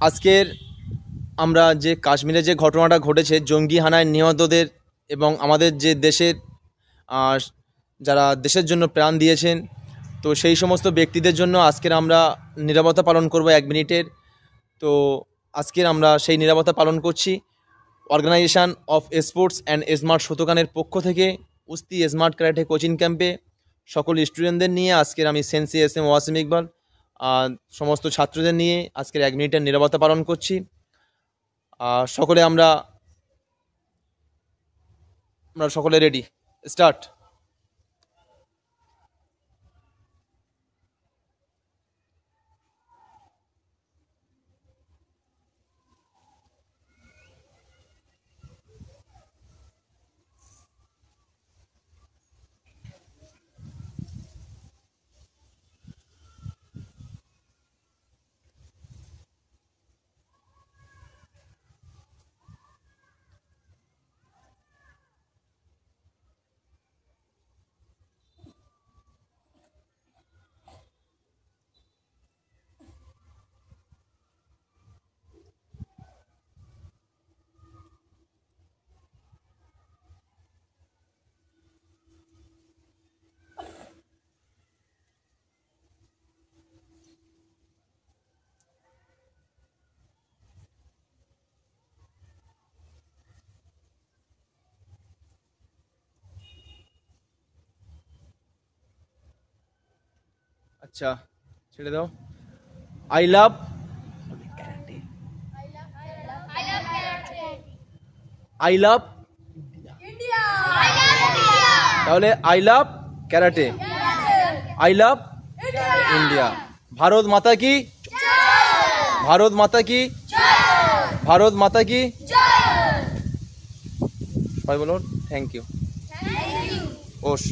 আজকের আমরা যে কাশ্মীরে যে ঘটনাটা ঘটেছে, জঙ্গি হানায় নিহতদের এবং আমাদের যে দেশের যারা দেশের জন্য প্রাণ দিয়েছেন, তো সেই সমস্ত ব্যক্তিদের জন্য আজকের আমরা নীরবতা পালন করব 1 মিনিটের। তো আজকের আমরা সেই নীরবতা পালন করছি organisation of sports and smart শতকানের পক্ষ থেকে উস্তি স্মার্ট ক্যারাটে কোচিং ক্যাম্পে সকল স্টুডেন্টদের নিয়ে আজকের আমি সেন্সি SM ওয়াসিম ইকবাল সমস্ত ছাত্রদের নিয়ে আজকের 1 মিনিটের নীরবতা পালন করছি। সকলে আমরা সকলে রেডি, স্টার্ট। আচ্ছা, ছেড়ে দাও। I love India. তাহলে I love karate, I love India. Bharat Mata কি, ভারত মাতা কি, ভারত মাতা কি। সবাই বলো থ্যাংক ইউ। ওশ।